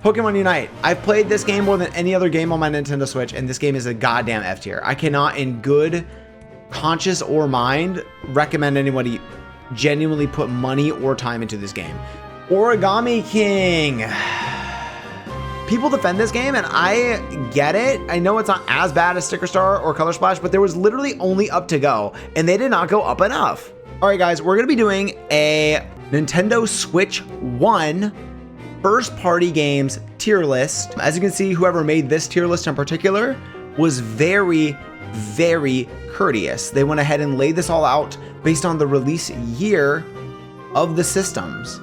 Pokemon Unite. I've played this game more than any other game on my Nintendo Switch, and this game is a goddamn F tier. I cannot, in good conscience or mind, recommend anybody genuinely put money or time into this game. Origami King. People defend this game, and I get it. I know it's not as bad as Sticker Star or Color Splash, but there was literally only up to go, and they did not go up enough. All right, guys, we're gonna be doing a Nintendo Switch 1 first party games tier list. As you can see, whoever made this tier list in particular was very, very courteous. They went ahead and laid this all out based on the release year of the systems,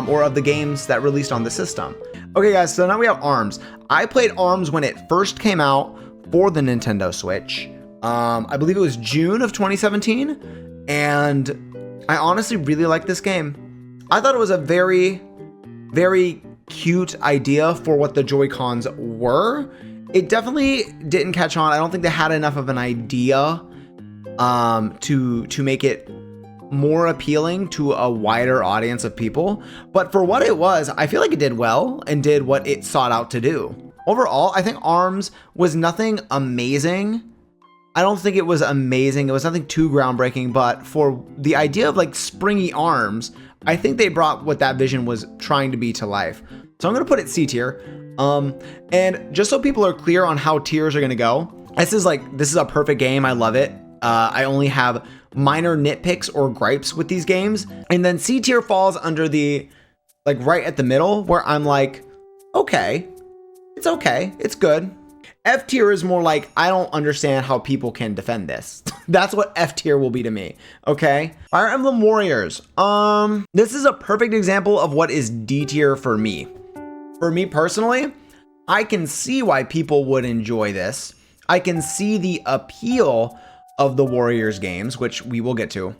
or of the games that released on the system. Okay, guys, so now we have ARMS. I played ARMS when it first came out for the Nintendo Switch. I believe it was June of 2017, and I honestly really like this game. I thought it was a very, very cute idea for what the Joy-Cons were. It definitely didn't catch on. I don't think they had enough of an idea to make it more appealing to a wider audience of people. But for what it was, I feel like it did well and did what it sought out to do. Overall, I think ARMS was nothing amazing. I don't think it was amazing. It was nothing too groundbreaking, but for the idea of like springy arms, I think they brought what that vision was trying to be to life. So I'm gonna put it C tier. And just so people are clear on how tiers are gonna go, this is a perfect game. I love it. I only have minor nitpicks or gripes with these games. And then C tier falls under the, like right at the middle where I'm like, okay, it's good. F tier is more like, I don't understand how people can defend this. That's what F tier will be to me. Okay. Fire Emblem Warriors. This is a perfect example of what is D tier for me. For me personally, I can see why people would enjoy this. I can see the appeal of the Warriors games, which we will get to.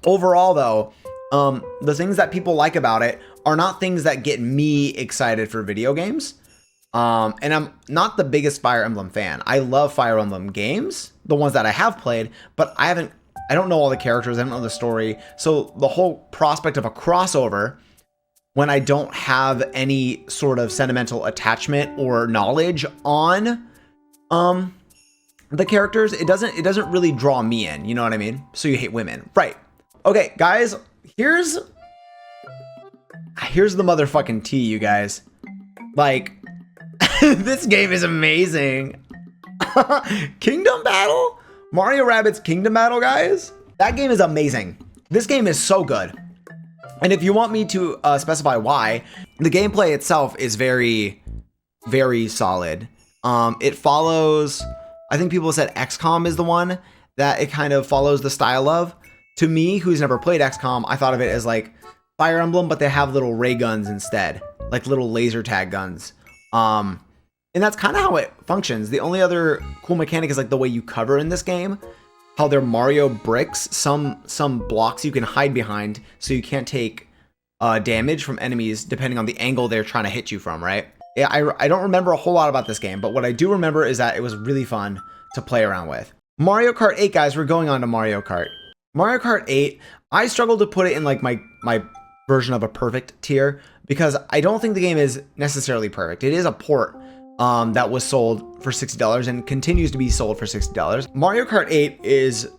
Overall though, the things that people like about it are not things that get me excited for video games. And I'm not the biggest Fire Emblem fan. I love Fire Emblem games, the ones that I have played, but I don't know all the characters, I don't know the story. So the whole prospect of a crossover when I don't have any sort of sentimental attachment or knowledge on the characters, it doesn't really draw me in, you know what I mean? So you hate women, right? Okay, guys, here's the motherfucking tea, you guys. Like, this game is amazing. Kingdom Battle? Mario Rabbids Kingdom Battle, guys? That game is amazing. This game is so good. And if you want me to specify why, the gameplay itself is very, very solid. It follows, I think people said XCOM is the one that it kind of follows the style of. To me, who's never played XCOM, I thought of it as like Fire Emblem, but they have little ray guns instead, like little laser tag guns. And that's kind of how it functions. The only other cool mechanic is like the way you cover in this game, how they're Mario bricks. Some blocks you can hide behind so you can't take damage from enemies depending on the angle they're trying to hit you from, right? Yeah, I don't remember a whole lot about this game, but what I do remember is that it was really fun to play around with. Mario Kart 8, guys, we're going on to Mario Kart. Mario Kart 8, I struggled to put it in like my version of a perfect tier because I don't think the game is necessarily perfect. It is a port that was sold for $60 and continues to be sold for $60. Mario Kart 8 is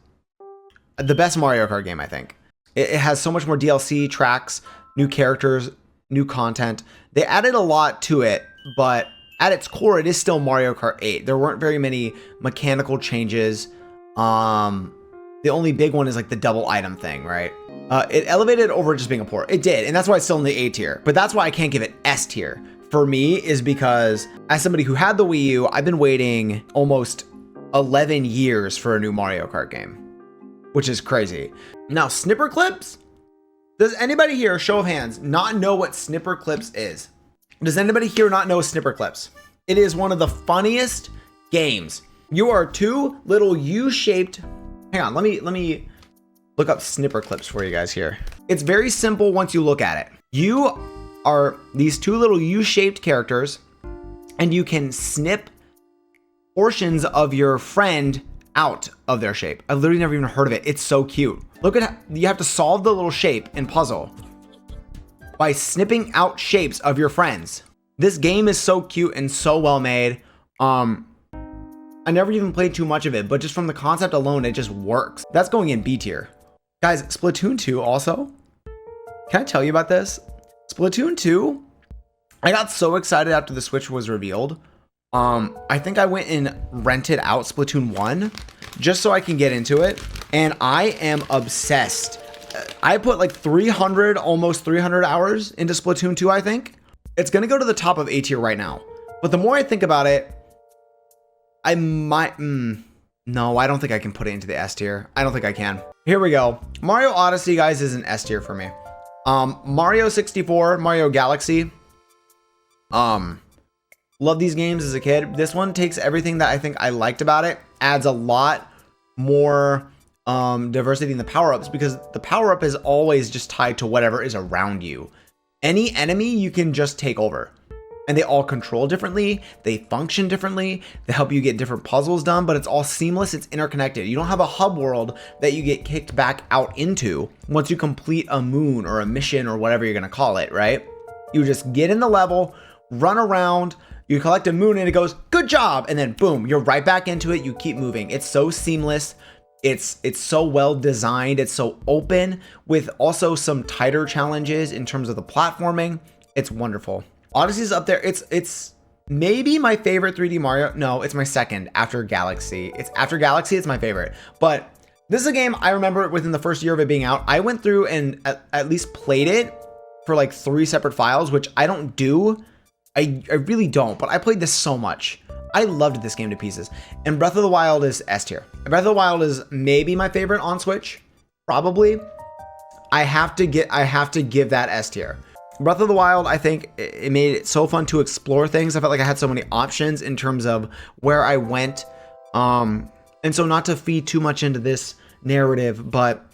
the best Mario Kart game, I think. It has so much more DLC, tracks, new characters, new content. They added a lot to it, but at its core, it is still Mario Kart 8. There weren't very many mechanical changes. The only big one is like the double item thing, right? It elevated over just being a port. It did, and that's why it's still in the A tier. But that's why I can't give it S tier. For me, is because as somebody who had the Wii U, I've been waiting almost 11 years for a new Mario Kart game, which is crazy. Now, Snipper Clips? Does anybody here, show of hands, not know what Snipper Clips is? Does anybody here not know Snipper Clips? It is one of the funniest games. You are two little U-shaped... Hang on, let me look up Snipper Clips for you guys here. It's very simple once you look at it. You are these two little U-shaped characters, and you can snip portions of your friend out of their shape. I've literally never even heard of it. It's so cute. Look at how you have to solve the little shape and puzzle by snipping out shapes of your friends. This game is so cute and so well made. I never even played too much of it, but just from the concept alone, it just works. That's going in B tier. Guys, Splatoon 2 also. Can I tell you about this? Splatoon 2, I got so excited after the Switch was revealed. I think I went and rented out Splatoon 1 just so I can get into it. And I am obsessed. I put like 300, almost 300 hours into Splatoon 2, I think. It's going to go to the top of A tier right now. But the more I think about it, I might... no, I don't think I can put it into the S tier. I don't think I can. Here we go. Mario Odyssey, guys, is an S tier for me. Mario 64, Mario Galaxy. Love these games as a kid. This one takes everything that I think I liked about it, adds a lot more diversity in the power-ups, because the power-up is always just tied to whatever is around you. Any enemy you can just take over. And they all control differently, they function differently, they help you get different puzzles done, but it's all seamless, it's interconnected. You don't have a hub world that you get kicked back out into once you complete a moon or a mission or whatever you're gonna call it, right? You just get in the level, run around, you collect a moon and it goes, good job, and then boom, you're right back into it, you keep moving. It's so seamless, it's so well designed, it's so open, with also some tighter challenges in terms of the platforming. It's wonderful. Odyssey's up there. It's maybe my favorite 3D Mario. No, it's my second after Galaxy. It's after Galaxy, it's my favorite. But this is a game I remember within the first year of it being out. I went through and at least played it for like 3 separate files, which I don't do. I really don't, but I played this so much. I loved this game to pieces. And Breath of the Wild is S tier. Breath of the Wild is maybe my favorite on Switch. Probably. I have to give that S tier. Breath of the Wild, I think it made it so fun to explore things. I felt like I had so many options in terms of where I went. And so not to feed too much into this narrative, but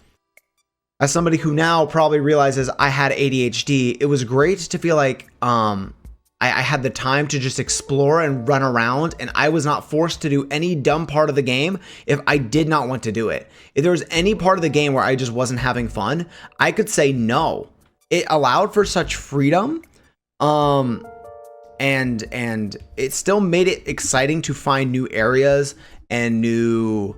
as somebody who now probably realizes I had ADHD, it was great to feel like I had the time to just explore and run around, and I was not forced to do any dumb part of the game if I did not want to do it. If there was any part of the game where I just wasn't having fun, I could say no. It allowed for such freedom, and it still made it exciting to find new areas and new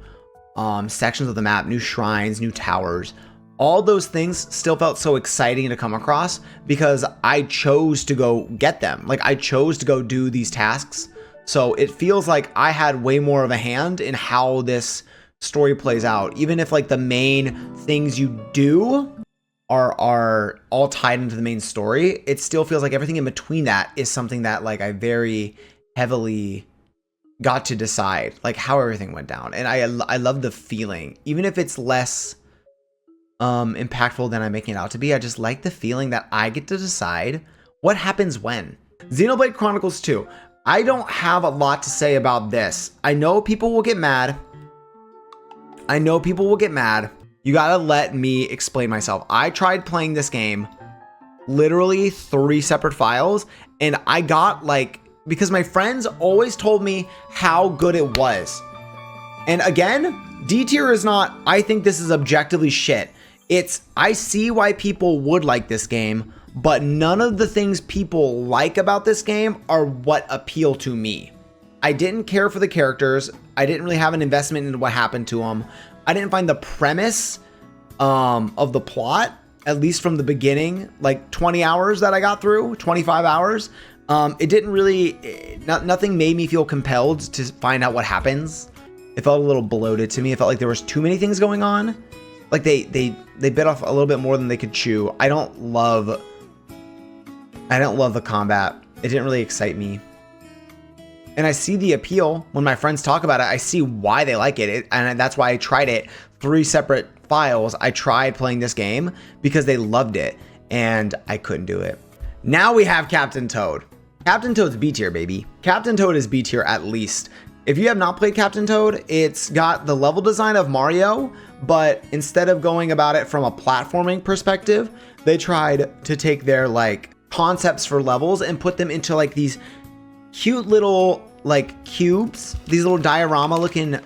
sections of the map, new shrines, new towers. All those things still felt so exciting to come across because I chose to go get them. Like, I chose to go do these tasks. So it feels like I had way more of a hand in how this story plays out. Even if like the main things you do are all tied into the main story, it still feels like everything in between that is something that like I very heavily got to decide, like how everything went down. And I love the feeling, even if it's less impactful than I'm making it out to be. I just like the feeling that I get to decide what happens when. Xenoblade Chronicles 2. I don't have a lot to say about this. I know people will get mad. You gotta let me explain myself. I tried playing this game, literally 3 separate files, and I got like, because my friends always told me how good it was. And again, D tier is not, I think this is objectively shit. It's, I see why people would like this game, but none of the things people like about this game are what appeal to me. I didn't care for the characters. I didn't really have an investment in what happened to them. I didn't find the premise of the plot, at least from the beginning, like 20 hours that I got through, 25 hours. It didn't really, nothing made me feel compelled to find out what happens. It felt a little bloated to me. It felt like there was too many things going on. Like they bit off a little bit more than they could chew. I don't love the combat. It didn't really excite me. And I see the appeal when my friends talk about it. I see why they like it. And that's why I tried it. 3 separate files. I tried playing this game because they loved it and I couldn't do it. Now we have Captain Toad. Captain Toad's B tier, baby. Captain Toad is B tier at least. If you have not played Captain Toad, it's got the level design of Mario, but instead of going about it from a platforming perspective, they tried to take their like concepts for levels and put them into like these cute little like cubes, these little diorama looking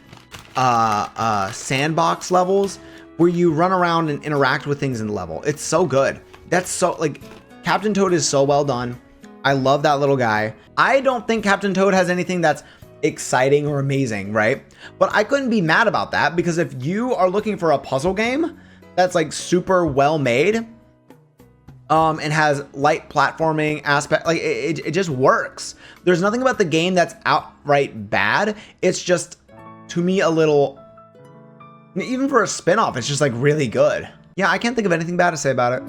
sandbox levels where you run around and interact with things in the level. It's so good. That's so like, Captain Toad is so well done. I love that little guy. I don't think Captain Toad has anything that's exciting or amazing, right? But I couldn't be mad about that, because if you are looking for a puzzle game that's like super well made, and has light platforming aspect, like it just works. There's nothing about the game that's outright bad. It's just, to me, a little, even for a spin-off, it's just like really good. Yeah, I can't think of anything bad to say about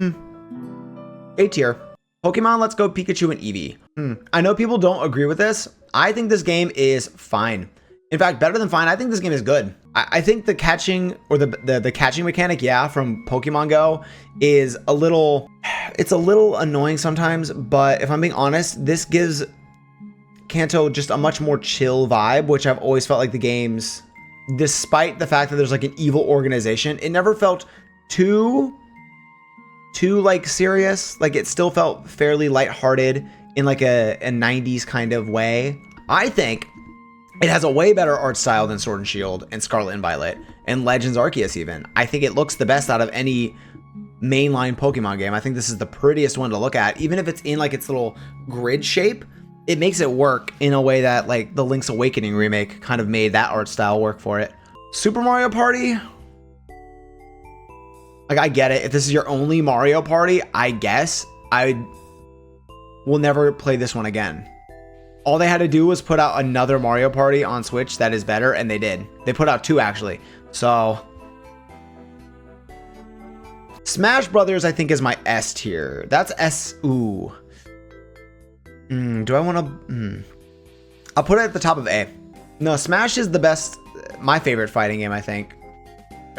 it. A tier. Pokemon Let's Go Pikachu and Eevee. I know people don't agree with this. I think this game is fine. In fact, better than fine. I think this game is good. I think the catching, or the catching mechanic, yeah, from Pokemon Go is a little, it's a little annoying sometimes, but if I'm being honest, this gives Kanto just a much more chill vibe, which I've always felt like the games, despite the fact that there's like an evil organization, it never felt too like serious. Like it still felt fairly lighthearted in like a 90s kind of way. I think it has a way better art style than Sword and Shield and Scarlet and Violet and Legends Arceus even. I think it looks the best out of any mainline Pokemon game. I think this is the prettiest one to look at. Even if it's in like its little grid shape, it makes it work in a way that like the Link's Awakening remake kind of made that art style work for it. Super Mario Party, like I get it. If this is your only Mario Party, I guess I will never play this one again. All they had to do was put out another Mario Party on Switch that is better, and they did. They put out 2 actually. So Smash Brothers, I think, is my S tier. That's S. Ooh. Do I want to? I'll put it at the top of A. No, Smash is the best, my favorite fighting game, I think.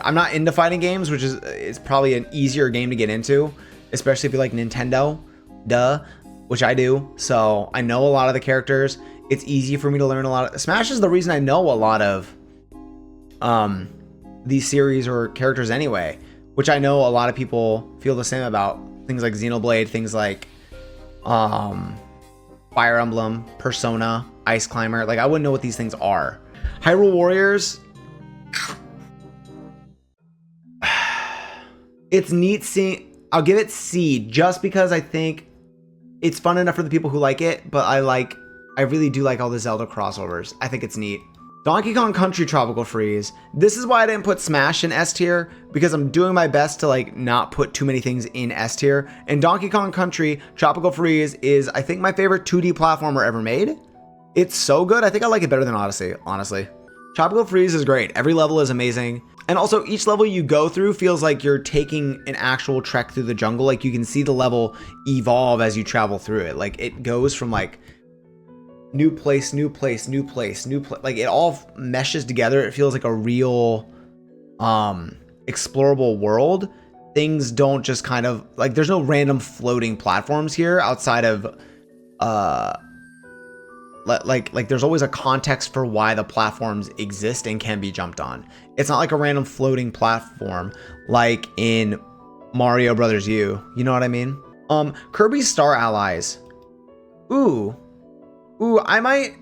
I'm not into fighting games, which is probably an easier game to get into, especially if you like Nintendo. Duh. Which I do, so I know a lot of the characters. It's easy for me to learn a lot of. Smash is the reason I know a lot of these series or characters anyway, which I know a lot of people feel the same about. Things like Xenoblade, things like Fire Emblem, Persona, Ice Climber. Like I wouldn't know what these things are. Hyrule Warriors. It's neat seeing. I'll give it C just because I think it's fun enough for the people who like it, but I really do like all the Zelda crossovers. I think it's neat. Donkey Kong Country Tropical Freeze. This is why I didn't put Smash in S tier, because I'm doing my best to like not put too many things in S tier. And Donkey Kong Country Tropical Freeze is, I think, my favorite 2D platformer ever made. It's so good. I think I like it better than Odyssey, honestly. Tropical Freeze is great. Every level is amazing. And also each level you go through feels like you're taking an actual trek through the jungle. Like you can see the level evolve as you travel through it. Like it goes from like new place, new place, new place, new place. Like it all meshes together. It feels like a real explorable world. Things don't just kind of like, there's no random floating platforms here outside of like there's always a context for why the platforms exist and can be jumped on. It's not like a random floating platform like in Mario Brothers U. You know what I mean? Kirby's Star Allies. Ooh, I might.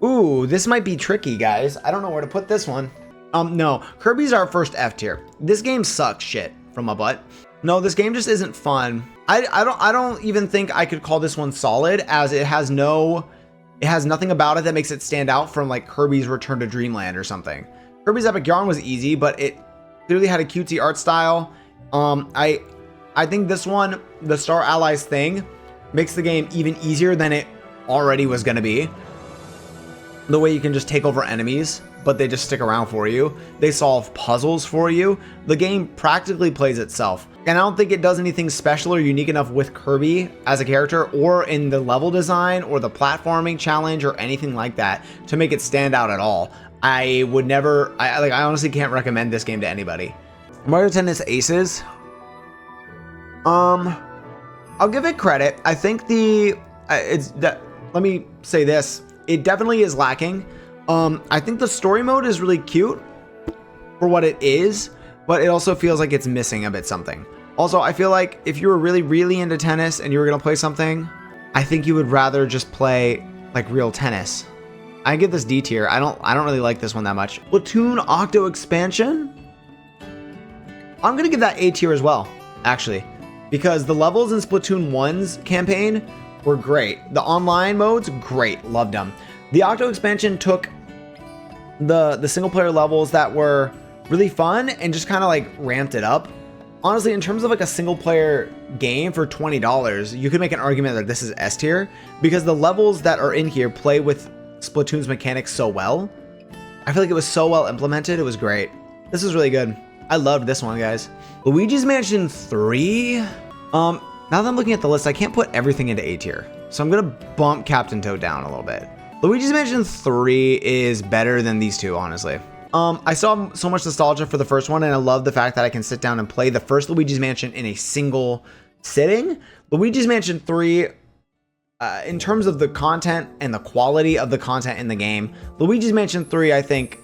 Ooh, this might be tricky, guys. I don't know where to put this one. No, Kirby's our first F tier. This game sucks shit from my butt. No, this game just isn't fun. I don't even think I could call this one solid, as it has nothing about it that makes it stand out from like Kirby's Return to Dreamland or something. Kirby's Epic Yarn was easy, but it clearly had a cutesy art style. I think this one, the Star Allies thing, makes the game even easier than it already was going to be. The way you can just take over enemies, but they just stick around for you. They solve puzzles for you. The game practically plays itself. And I don't think it does anything special or unique enough with Kirby as a character, or in the level design or the platforming challenge or anything like that to make it stand out at all. I would never, I honestly can't recommend this game to anybody. Mario Tennis Aces. I'll give it credit. I think let me say this. It definitely is lacking. I think the story mode is really cute for what it is, but it also feels like it's missing a bit something. Also, I feel like if you were really, really into tennis and you were going to play something, I think you would rather just play like real tennis. I give this D tier. I don't really like this one that much. Splatoon Octo Expansion. I'm going to give that A tier as well, actually. because the levels in Splatoon 1's campaign were great. The online modes, great, loved them. The Octo expansion took the single player levels that were really fun and just kind of like ramped it up. Honestly, in terms of like a single player game for $20, you could make an argument that this is S tier because the levels that are in here play with Splatoon's mechanics so well. I feel like it was so well implemented. It was great. This is really good. I loved this one, guys. Luigi's Mansion 3. Now that I'm looking at the list, I can't put everything into A tier. So I'm going to bump Captain Toad down a little bit. Luigi's Mansion 3 is better than these two, honestly. I still have so much nostalgia for the first one, and I love the fact that I can sit down and play the first Luigi's Mansion in a single sitting. Luigi's Mansion 3, in terms of the content and the quality of the content in the game, Luigi's Mansion 3, I think,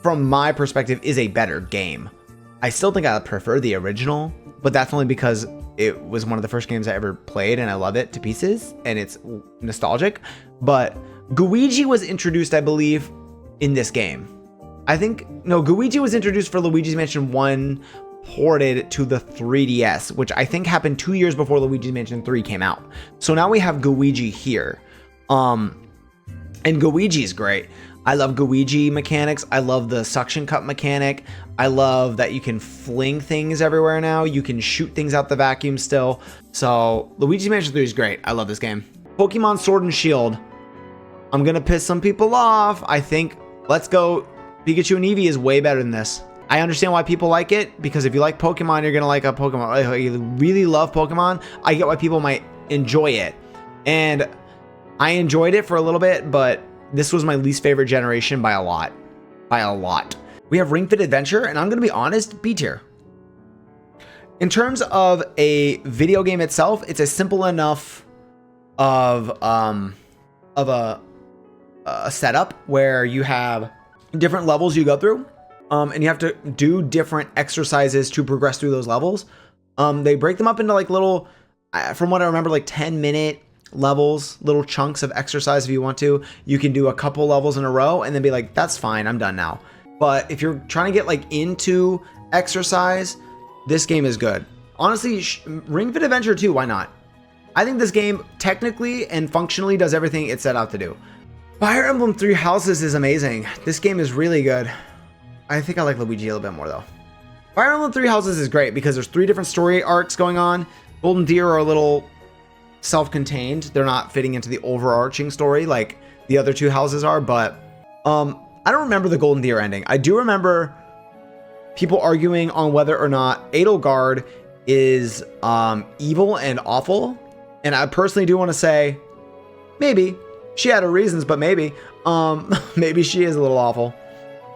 from my perspective, is a better game. I still think I prefer the original, but that's only because it was one of the first games I ever played, and I love it to pieces, and it's nostalgic. But Luigi was introduced, I believe, in this game. Luigi was introduced for Luigi's Mansion 1 ported to the 3DS, which I think happened 2 years before Luigi's Mansion 3 came out. So now we have Luigi here. And Luigi is great. I love Luigi mechanics. I love the suction cup mechanic. I love that you can fling things everywhere now. You can shoot things out the vacuum still. So Luigi's Mansion 3 is great. I love this game. Pokemon Sword and Shield. I'm going to piss some people off. I think Let's Go Pikachu and Eevee is way better than this. I understand why people like it, because if you like Pokemon, you're going to like a Pokemon. If you really love Pokemon, I get why people might enjoy it. And I enjoyed it for a little bit, but this was my least favorite generation by a lot. By a lot. We have Ring Fit Adventure, and I'm going to be honest, B tier. In terms of a video game itself, it's a simple enough of a setup where you have different levels you go through, and you have to do different exercises to progress through those levels. They break them up into like little, from what I remember, like 10-minute levels, little chunks of exercise. If you want to, you can do a couple levels in a row and then be like, that's fine, I'm done now. But if you're trying to get like into exercise, this game is good. Honestly, Ring Fit Adventure 2, why not? I think this game technically and functionally does everything it set out to do. Fire Emblem Three Houses is amazing. This game is really good. I think I like Luigi a little bit more though. Fire Emblem Three Houses is great because there's 3 different story arcs going on. Golden Deer are a little self-contained. They're not fitting into the overarching story like the other 2 houses are, but I don't remember the Golden Deer ending. I do remember people arguing on whether or not Edelgard is evil and awful, and I personally do want to say maybe. She had her reasons, but maybe. Maybe she is a little awful.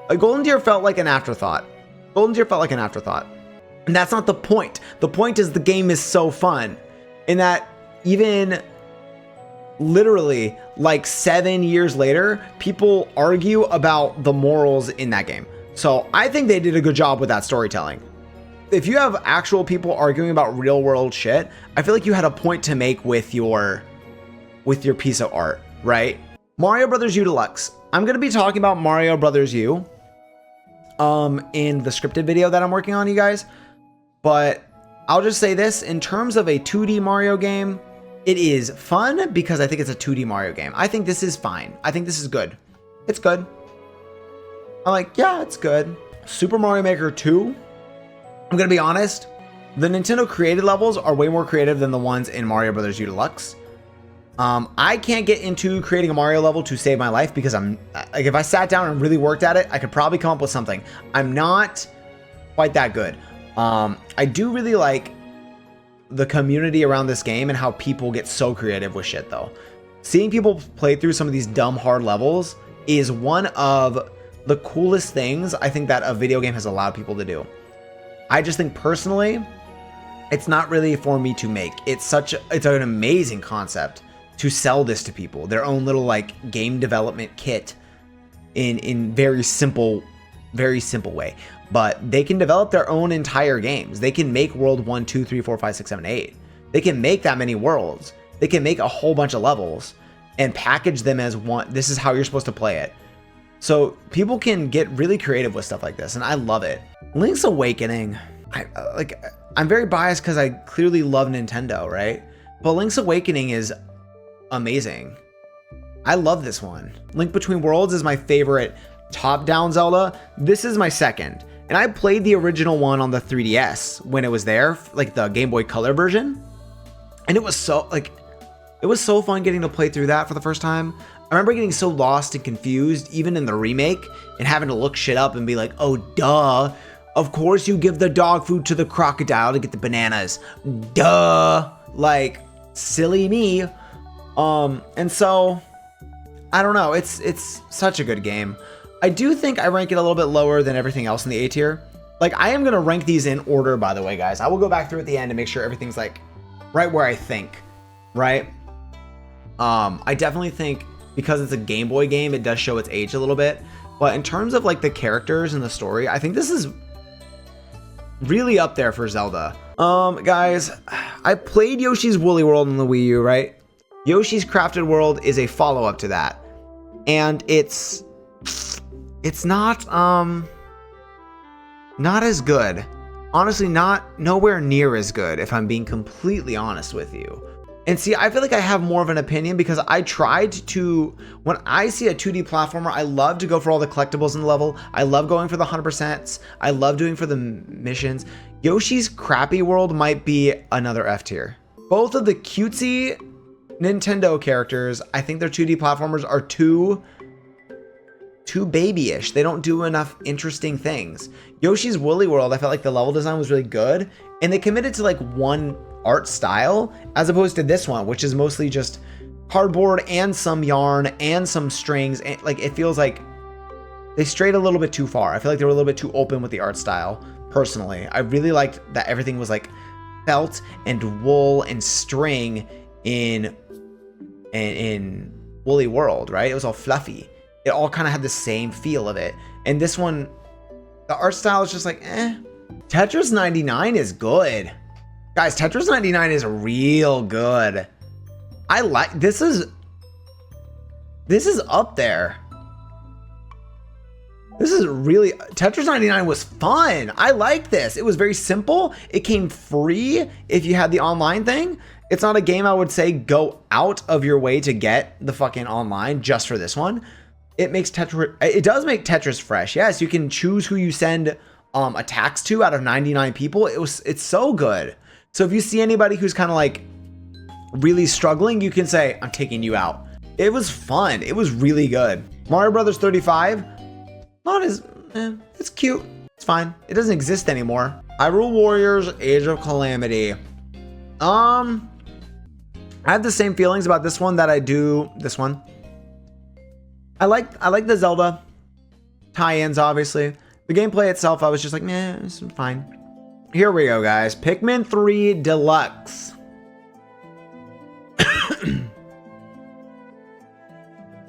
Golden Deer felt like an afterthought. Golden Deer felt like an afterthought. And that's not the point. The point is the game is so fun. In that even literally like 7 years later, people argue about the morals in that game. So I think they did a good job with that storytelling. If you have actual people arguing about real world shit, I feel like you had a point to make with your piece of art. Right? Mario Brothers U Deluxe. I'm going to be talking about Mario Brothers U in the scripted video that I'm working on, you guys. But I'll just say this, in terms of a 2D Mario game, it is fun because I think it's a 2D Mario game. I think this is fine. I think this is good. It's good. I'm like, yeah, it's good. Super Mario Maker 2. I'm going to be honest. The Nintendo created levels are way more creative than the ones in Mario Brothers U Deluxe. I can't get into creating a Mario level to save my life because I'm like, if I sat down and really worked at it, I could probably come up with something. I'm not quite that good. I do really like the community around this game and how people get so creative with shit though. Seeing people play through some of these dumb hard levels is one of the coolest things I think that a video game has allowed people to do. I just think personally, it's not really for me to make. It's an amazing concept to sell this to people, their own little like game development kit in very simple way. But they can develop their own entire games. They can make world 1, 2, 3, 4, 5, 6, 7, 8. They can make that many worlds. They can make a whole bunch of levels and package them as one. This is how you're supposed to play it. So people can get really creative with stuff like this, and I love it. Link's Awakening. I'm very biased because I clearly love Nintendo, right? But Link's Awakening is amazing. I love this one. Link Between Worlds is my favorite top-down Zelda. This is my second. And I played the original one on the 3DS when it was there, like the Game Boy Color version. And it was so, it was so fun getting to play through that for the first time. I remember getting so lost and confused, even in the remake, and having to look shit up and be like, oh, duh. Of course you give the dog food to the crocodile to get the bananas. Duh. Like, silly me. And so, I don't know. It's such a good game. I do think I rank it a little bit lower than everything else in the A tier. Like, I am going to rank these in order, by the way, guys. I will go back through at the end and make sure everything's, like, right where I think, right? I definitely think because it's a Game Boy game, it does show its age a little bit. But in terms of, like, the characters and the story, I think this is really up there for Zelda. Guys, I played Yoshi's Woolly World on the Wii U, right? Yoshi's Crafted World is a follow-up to that. And it's not as good. Honestly, nowhere near as good, if I'm being completely honest with you. And see, I feel like I have more of an opinion because I tried to, when I see a 2D platformer, I love to go for all the collectibles in the level. I love going for the 100%. I love doing for the missions. Yoshi's Crappy World might be another F tier. Both of the cutesy Nintendo characters, I think their 2D platformers are too babyish. They don't do enough interesting things. Yoshi's Woolly World, I felt like the level design was really good, and they committed to like one art style as opposed to this one, which is mostly just cardboard and some yarn and some strings. And like, it feels like they strayed a little bit too far. I feel like they were a little bit too open with the art style. Personally, I really liked that everything was like felt and wool and string in Woolly World, right? It was all fluffy. It all kind of had the same feel of it. And this one, the art style is just like, eh. Tetris 99 is good. Guys, Tetris 99 is real good. I like, this is up there. This is really, Tetris 99 was fun. I like this. It was very simple. It came free if you had the online thing. It's not a game I would say go out of your way to get the fucking online just for this one. It makes Tetris, it does make Tetris fresh. Yes, you can choose who you send attacks to out of 99 people. It's so good. So if you see anybody who's kind of like really struggling, you can say, I'm taking you out. It was fun. It was really good. Mario Brothers 35, not as, it's cute. It's fine. It doesn't exist anymore. Hyrule Warriors Age of Calamity. I have the same feelings about this one that I do this one. I like the Zelda tie-ins, obviously. The gameplay itself, I was just like, meh, it's fine. Here we go, guys. Pikmin 3 Deluxe.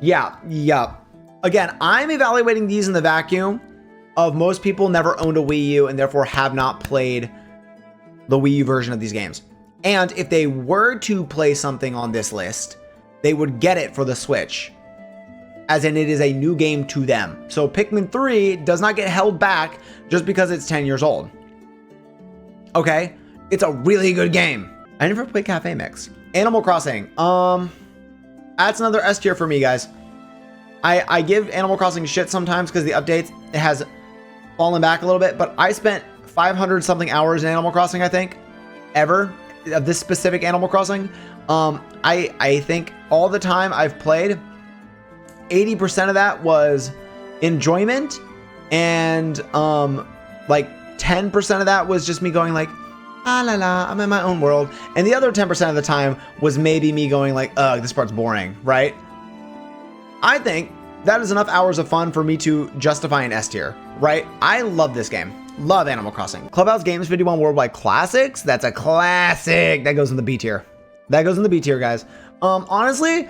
Yeah. Again, I'm evaluating these in the vacuum of most people never owned a Wii U and therefore have not played the Wii U version of these games. And if they were to play something on this list, they would get it for the Switch. As in, it is a new game to them. So Pikmin 3 does not get held back just because it's 10 years old. Okay? It's a really good game. I never played Cafe Mix. Animal Crossing. That's another S tier for me, guys. I give Animal Crossing shit sometimes because the updates, it has fallen back a little bit, but I spent 500 something hours in Animal Crossing, I think, ever, of this specific Animal Crossing. I think all the time I've played, 80% of that was enjoyment, and like 10% of that was just me going like, ah la la, I'm in my own world. And the other 10% of the time was maybe me going like, ugh, this part's boring, right? I think that is enough hours of fun for me to justify an S tier, right? I love this game. Love Animal Crossing. Clubhouse Games 51 Worldwide Classics. That's a classic. That goes in the B tier. That goes in the B tier, guys. Honestly,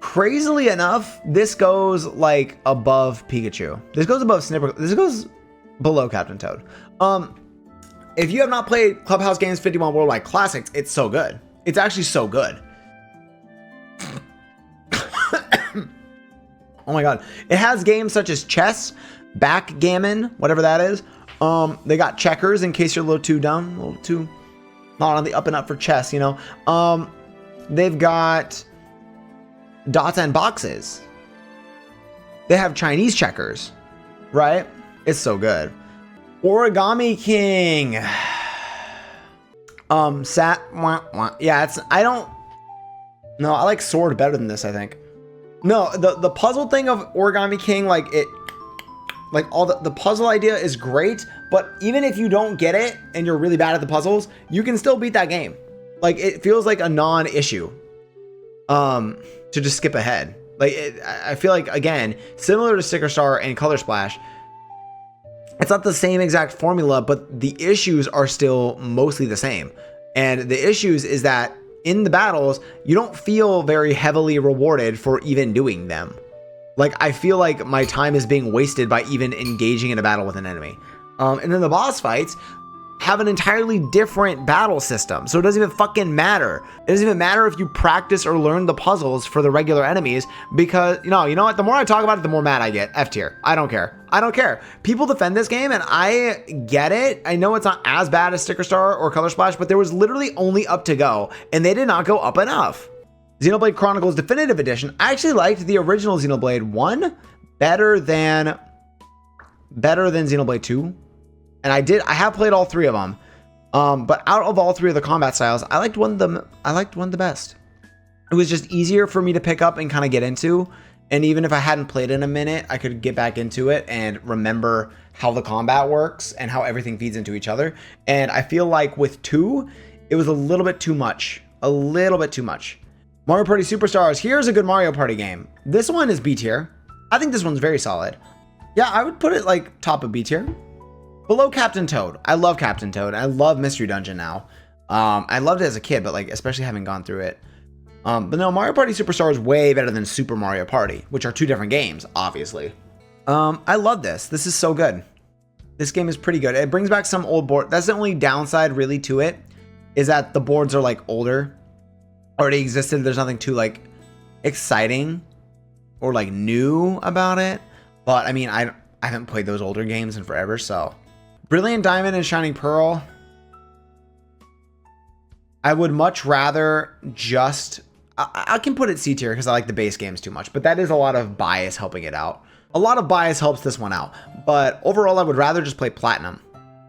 crazily enough, this goes like above Pikachu. This goes above Snipper. This goes below Captain Toad. If you have not played Clubhouse Games 51 Worldwide Classics, it's so good. It's actually so good. Oh my god. It has games such as chess, backgammon, whatever that is, They got checkers in case you're a little too dumb, a little too not on the up and up for chess, you know. They've got dots and boxes. They have Chinese checkers, right? It's so good. Origami King. Yeah, I like Sword better than this, I think. No, the puzzle thing of Origami King, like all the puzzle idea is great, but even if you don't get it and you're really bad at the puzzles, you can still beat that game. Like, it feels like a non-issue to just skip ahead. Like, I feel like, again, similar to Sticker Star and Color Splash, it's not the same exact formula, but the issues are still mostly the same. And the issues is that in the battles, you don't feel very heavily rewarded for even doing them. Like, I feel like my time is being wasted by even engaging in a battle with an enemy. And then the boss fights have an entirely different battle system. So it doesn't even fucking matter. It doesn't even matter if you practice or learn the puzzles for the regular enemies, because, you know what? The more I talk about it, the more mad I get. F tier. I don't care. I don't care. People defend this game, and I get it. I know it's not as bad as Sticker Star or Color Splash, but there was literally only up to go, and they did not go up enough. Xenoblade Chronicles Definitive Edition. I actually liked the original Xenoblade 1 better than Xenoblade 2. And I have played all three of them. But out of all three of the combat styles, I liked one the best. It was just easier for me to pick up and kind of get into. And even if I hadn't played in a minute, I could get back into it and remember how the combat works and how everything feeds into each other. And I feel like with 2, it was a little bit too much. A little bit too much. Mario Party Superstars. Here's a good Mario Party game. This one is B tier. I think this one's very solid. Yeah, I would put it like top of B tier. Below Captain Toad. I love Captain Toad. I love Mystery Dungeon now. I loved it as a kid, but like especially having gone through it. But no, Mario Party Superstar is way better than Super Mario Party, which are two different games, obviously. I love this. This is so good. This game is pretty good. It brings back some old board. That's the only downside really to it, is that the boards are like older, already existed. There's nothing too like exciting or like new about it. But I mean, I haven't played those older games in forever, so. Brilliant Diamond and Shining Pearl. I would much rather just... I can put it C tier because I like the base games too much, but that is a lot of bias helping it out. A lot of bias helps this one out, but overall I would rather just play Platinum.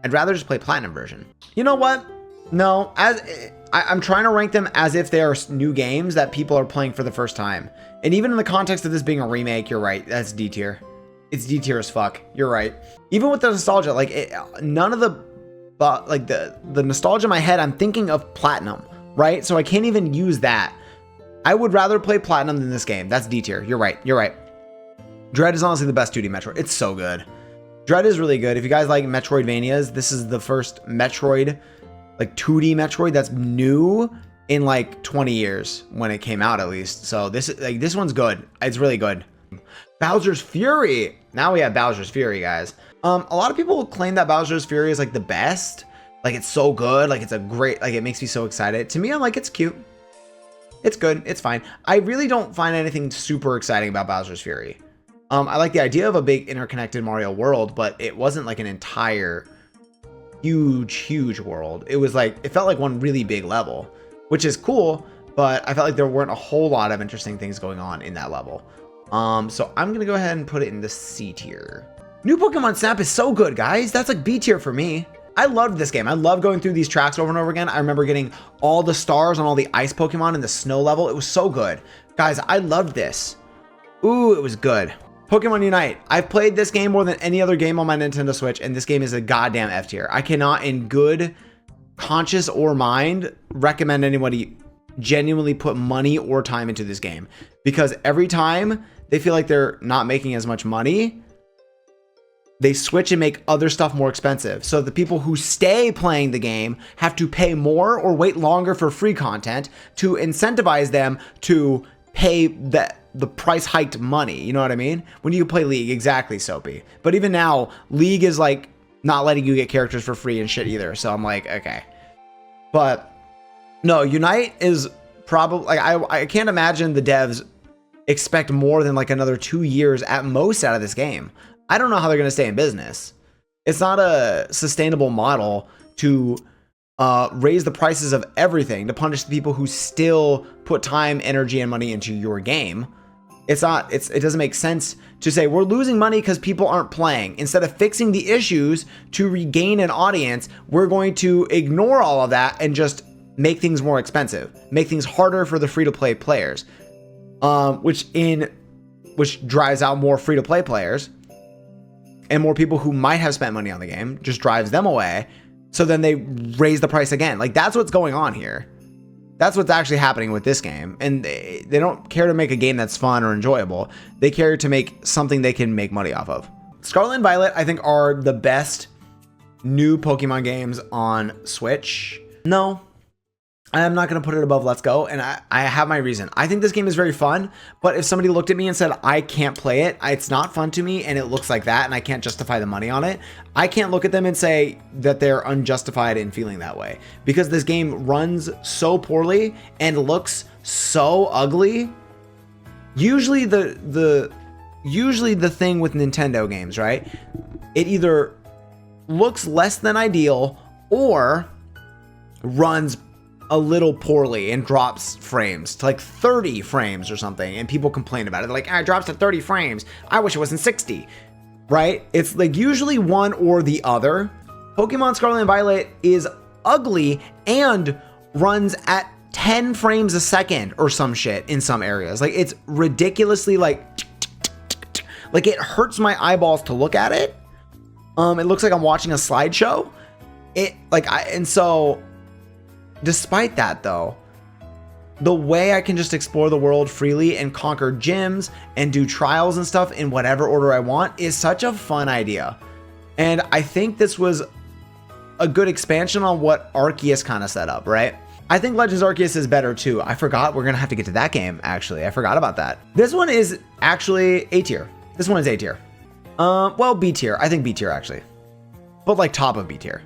I'd rather just play Platinum version. You know what? No, I'm trying to rank them as if they are new games that people are playing for the first time. And even in the context of this being a remake, you're right. That's D tier. It's D tier as fuck. You're right. Even with the nostalgia, like none of the nostalgia in my head, I'm thinking of Platinum, right? So I can't even use that. I would rather play Platinum than this game. That's D tier. You're right. You're right. Dread is honestly the best 2D Metroid. It's so good. Dread is really good. If you guys like Metroidvanias, this is the first Metroid, like 2D Metroid that's new in like 20 years when it came out, at least. So this one's good. It's really good. Bowser's Fury. Now we have Bowser's Fury, guys. A lot of people claim that Bowser's Fury is like the best. Like it's so good. Like it's a great, like it makes me so excited. To me, I'm like, it's cute. It's good. It's fine. I really don't find anything super exciting about Bowser's Fury. I like the idea of a big interconnected Mario world, but it wasn't like an entire huge world. It was like, it felt like one really big level, which is cool, but I felt like there weren't a whole lot of interesting things going on in that level. So I'm going to go ahead and put it in the C tier. New Pokemon Snap is so good, guys. That's like B tier for me. I loved this game. I love going through these tracks over and over again. I remember getting all the stars on all the ice Pokemon in the snow level. It was so good. Guys, I loved this. Ooh, it was good. Pokemon Unite. I've played this game more than any other game on my Nintendo Switch, and this game is a goddamn F tier. I cannot, in good conscience or mind, recommend anybody genuinely put money or time into this game, because every time they feel like they're not making as much money, they switch and make other stuff more expensive. So the people who stay playing the game have to pay more or wait longer for free content to incentivize them to pay the price hiked money. You know what I mean? When you play League, exactly, Soapy. But even now, League is like not letting you get characters for free and shit either. So I'm like, okay. But no, Unite is probably like, I can't imagine the devs expect more than like another 2 years at most out of this game. I don't know how they're going to stay in business. It's not a sustainable model to raise the prices of everything to punish the people who still put time, energy, and money into your game. It doesn't make sense to say we're losing money because people aren't playing. Instead of fixing the issues to regain an audience, we're going to ignore all of that and just make things more expensive, make things harder for the free-to-play players, which drives out more free-to-play players and more people who might have spent money on the game, just drives them away. So then they raise the price again. Like, that's what's going on here. That's what's actually happening with this game. And they don't care to make a game that's fun or enjoyable. They care to make something they can make money off of. Scarlet and Violet, I think, are the best new Pokemon games on Switch. No, I'm not going to put it above Let's Go, and I have my reason. I think this game is very fun, but if somebody looked at me and said, I can't play it, it's not fun to me, and it looks like that, and I can't justify the money on it, I can't look at them and say that they're unjustified in feeling that way, because this game runs so poorly and looks so ugly. Usually the thing with Nintendo games, right? It either looks less than ideal or runs a little poorly and drops frames to like 30 frames or something, and people complain about it. They're like, it drops to 30 frames. I wish it wasn't 60, right? It's like usually one or the other. Pokemon Scarlet and Violet is ugly and runs at 10 frames a second or some shit in some areas. Like, it's ridiculously like it hurts my eyeballs to look at it. It looks like I'm watching a slideshow. So despite that, though, the way I can just explore the world freely and conquer gyms and do trials and stuff in whatever order I want is such a fun idea. And I think this was a good expansion on what Arceus kind of set up, right? I think Legends Arceus is better too. I forgot we're going to have to get to that game, actually. I forgot about that. This one is actually A tier. This one is A tier. Well, B tier. I think B tier, actually. But like top of B tier.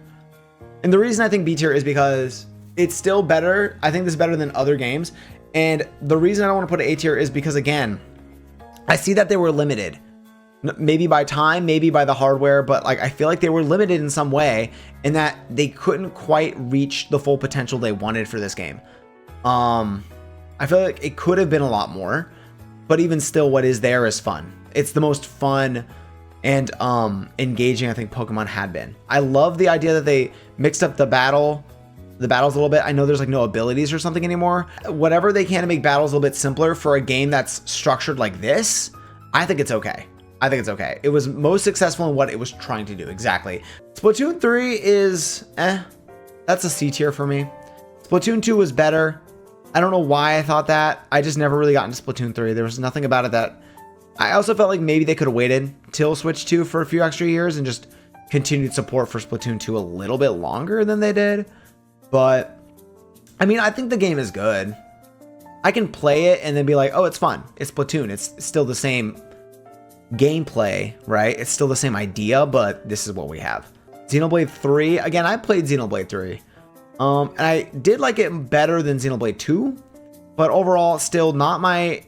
And the reason I think B tier is because it's still better. I think this is better than other games. And the reason I don't want to put it A tier is because, again, I see that they were limited. Maybe by time, maybe by the hardware, but like I feel like they were limited in some way in that they couldn't quite reach the full potential they wanted for this game. I feel like it could have been a lot more, but even still, what is there is fun. It's the most fun and engaging I think Pokemon had been. I love the idea that they mixed up the battles a little bit. I know there's like no abilities or something anymore. Whatever they can to make battles a little bit simpler for a game that's structured like this, I think it's okay. I think it's okay. It was most successful in what it was trying to do. Exactly. Splatoon 3 is that's a C tier for me. Splatoon 2 was better. I don't know why I thought that. I just never really got into Splatoon 3. There was nothing about it that I also felt like maybe they could have waited till Switch 2 for a few extra years and just continued support for Splatoon 2 a little bit longer than they did. But I mean, I think the game is good. I can play it and then be like, oh, it's fun. It's Splatoon. It's still the same gameplay, right? It's still the same idea, but this is what we have. Xenoblade 3. Again, I played Xenoblade 3. And I did like it better than Xenoblade 2, but overall, still not my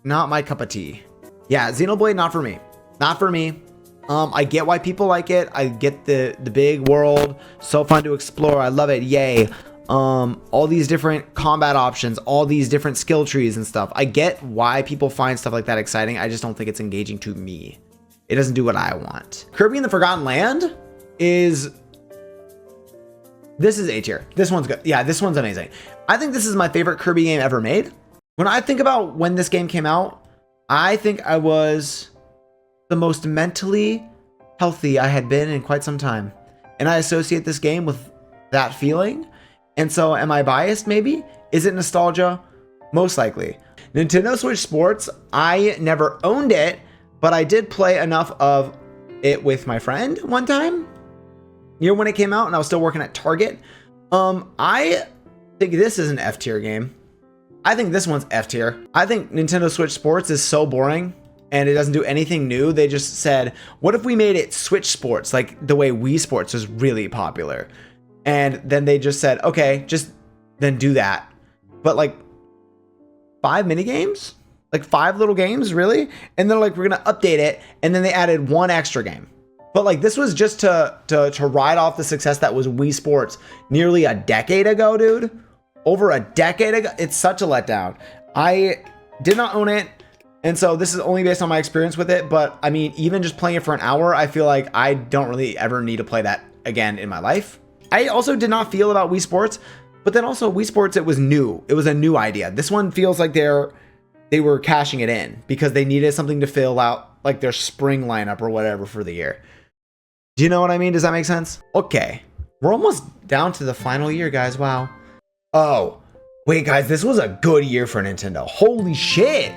cup of tea. Yeah, Xenoblade, not for me. Not for me. I get why people like it. I get the big world. So fun to explore. I love it. Yay. All these different combat options, all these different skill trees and stuff. I get why people find stuff like that exciting. I just don't think it's engaging to me. It doesn't do what I want. Kirby and the Forgotten Land is... This is A tier. This one's good. Yeah, this one's amazing. I think this is my favorite Kirby game ever made. When I think about when this game came out, I think I was the most mentally healthy I had been in quite some time. And I associate this game with that feeling. And so am I biased maybe? Is it nostalgia? Most likely. Nintendo Switch Sports, I never owned it, but I did play enough of it with my friend one time. Year when it came out and I was still working at Target. I think this is an F tier game. I think this one's F tier. I think Nintendo Switch Sports is so boring and it doesn't do anything new. They just said, what if we made it Switch Sports, like the way Wii Sports was really popular? And then they just said, okay, just then do that. But like 5 mini games, like 5 little games, really? And they're like, we're going to update it. And then they added 1 extra game. But like this was just to ride off the success that was Wii Sports nearly a decade ago, dude. Over a decade ago. It's such a letdown. I did not own it. And so this is only based on my experience with it. But I mean, even just playing it for an hour, I feel like I don't really ever need to play that again in my life. I also did not feel about Wii Sports, but then also Wii Sports, it was new. It was a new idea. This one feels like they were cashing it in because they needed something to fill out like their spring lineup or whatever for the year. Do you know what I mean? Does that make sense? Okay. We're almost down to the final year, guys. Wow. Oh, wait, guys, this was a good year for Nintendo. Holy shit.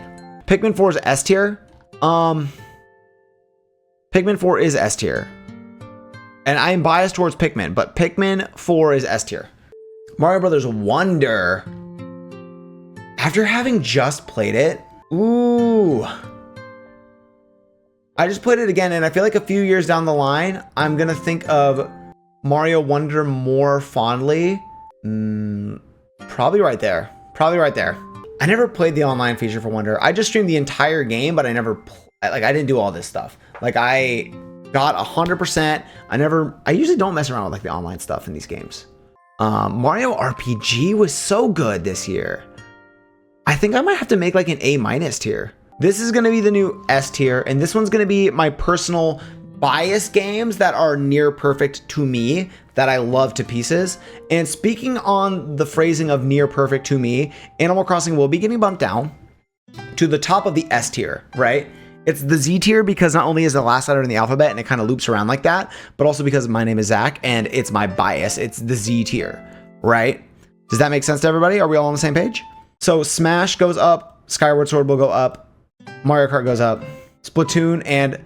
Pikmin 4 is S tier. Pikmin 4 is S tier. And I am biased towards Pikmin, but Pikmin 4 is S tier. Mario Brothers Wonder. After having just played it, ooh. I just played it again, and I feel like a few years down the line, I'm gonna think of Mario Wonder more fondly. Probably right there. Probably right there. I never played the online feature for Wonder. I just streamed the entire game, but I didn't do all this stuff. Like I got 100%. I usually don't mess around with like the online stuff in these games. Mario RPG was so good this year. I think I might have to make like an A- tier. This is going to be the new S tier, and this one's going to be my personal bias games that are near perfect to me, that I love to pieces. And speaking on the phrasing of near perfect to me, Animal Crossing will be getting bumped down to the top of the S tier, right? It's the Z tier because not only is the last letter in the alphabet and it kind of loops around like that, but also because my name is Zach and it's my bias. It's the Z tier, right? Does that make sense to everybody? Are we all on the same page? So Smash goes up, Skyward Sword will go up, Mario Kart goes up, Splatoon and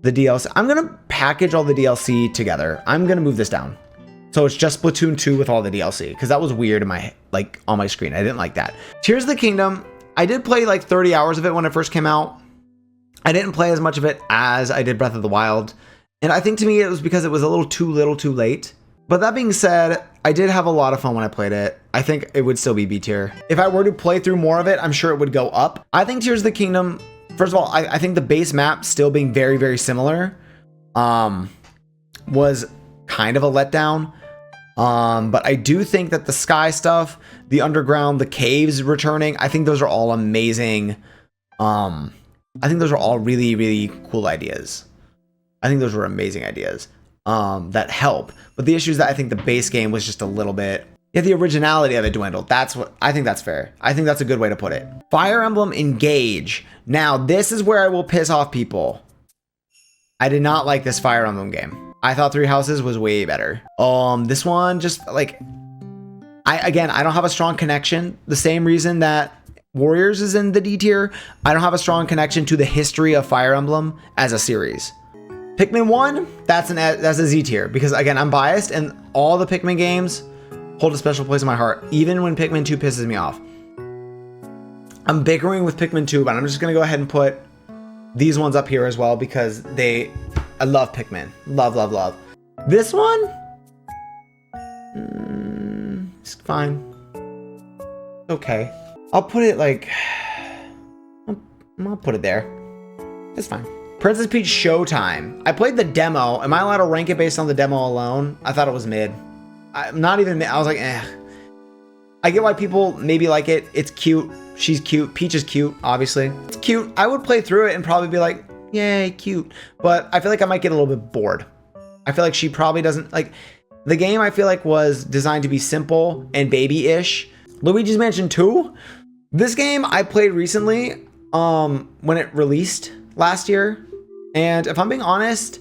the DLC. I'm going to package all the DLC together. I'm going to move this down. So it's just Splatoon 2 with all the DLC because that was weird in my on my screen. I didn't like that. Tears of the Kingdom. I did play like 30 hours of it when it first came out. I didn't play as much of it as I did Breath of the Wild. And I think to me it was because it was a little too late. But that being said, I did have a lot of fun when I played it. I think it would still be B tier. If I were to play through more of it, I'm sure it would go up. I think Tears of the Kingdom, first of all, I think the base map still being very, very similar was kind of a letdown. But I do think that the sky stuff, the underground, the caves returning, I think those are all amazing. I think those are all really, really cool ideas. I think those were amazing ideas that help. But the issue is that I think the base game was just a little bit, yeah, the originality of it dwindled. That's what I think. That's fair. I think that's a good way to put it. Fire Emblem Engage. Now, this is where I will piss off people. I did not like this Fire Emblem game. I thought Three Houses was way better. This one just like, I don't have a strong connection. The same reason that Warriors is in the D tier. I don't have a strong connection to the history of Fire Emblem as a series. Pikmin 1, that's a Z tier because again, I'm biased and all the Pikmin games hold a special place in my heart, even when Pikmin 2 pisses me off. I'm bickering with Pikmin 2, but I'm just gonna go ahead and put these ones up here as well because I love Pikmin. Love. This one, it's fine. Okay. I'll put it like, I'll put it there. It's fine. Princess Peach Showtime. I played the demo. Am I allowed to rank it based on the demo alone? I thought it was mid. I'm not even mid. I was like, eh. I get why people maybe like it. It's cute. She's cute. Peach is cute, obviously. It's cute. I would play through it and probably be like, yay, cute. But I feel like I might get a little bit bored. I feel like she probably doesn't, like, the game I feel like was designed to be simple and baby-ish. Luigi's Mansion 2? This game I played recently when it released last year. And if I'm being honest,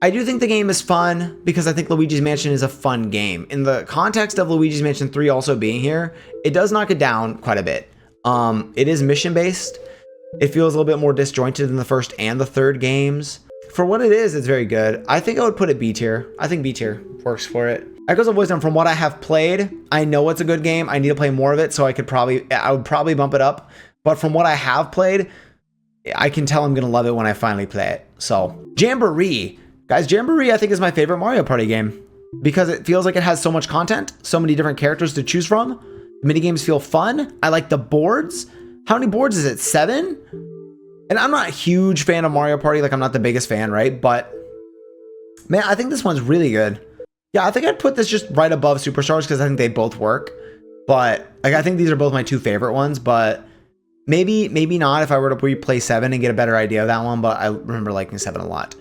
I do think the game is fun because I think Luigi's Mansion is a fun game. In the context of Luigi's Mansion 3 also being here, it does knock it down quite a bit. It is mission-based. It feels a little bit more disjointed than the first and the third games. For what it is, it's very good. I think I would put it B tier. I think B tier works for it. Echoes of Wisdom, from what I have played, I know it's a good game. I need to play more of it, so I would probably bump it up. But from what I have played, I can tell I'm going to love it when I finally play it. So, Jamboree. Guys, Jamboree I think is my favorite Mario Party game because it feels like it has so much content, so many different characters to choose from. The minigames feel fun. I like the boards. How many boards is it? 7? And I'm not a huge fan of Mario Party. Like, I'm not the biggest fan, right? But Man, I think this one's really good. Yeah, I think I'd put this just right above Superstars because I think they both work. But like, I think these are both my two favorite ones, but maybe not if I were to replay 7 and get a better idea of that one, but I remember liking 7 a lot.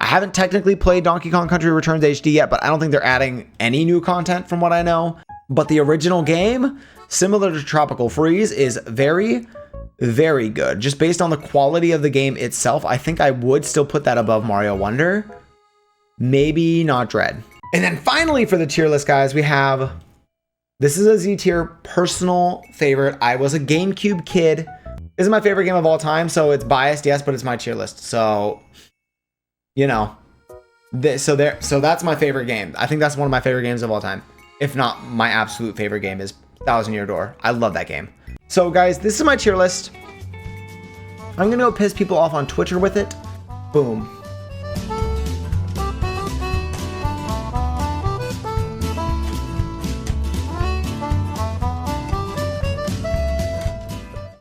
I haven't technically played Donkey Kong Country Returns HD yet, but I don't think they're adding any new content from what I know. But the original game, similar to Tropical Freeze, is very, very good. Just based on the quality of the game itself, I think I would still put that above Mario Wonder. Maybe not Dread. And then finally for the tier list, guys, we have... This is a Z tier personal favorite. I was a GameCube kid. This is my favorite game of all time, so it's biased, yes, but it's my tier list. So, you know, so that's my favorite game. I think that's one of my favorite games of all time. If not my absolute favorite game is Thousand Year Door. I love that game. So guys, this is my tier list. I'm gonna go piss people off on Twitter with it. Boom.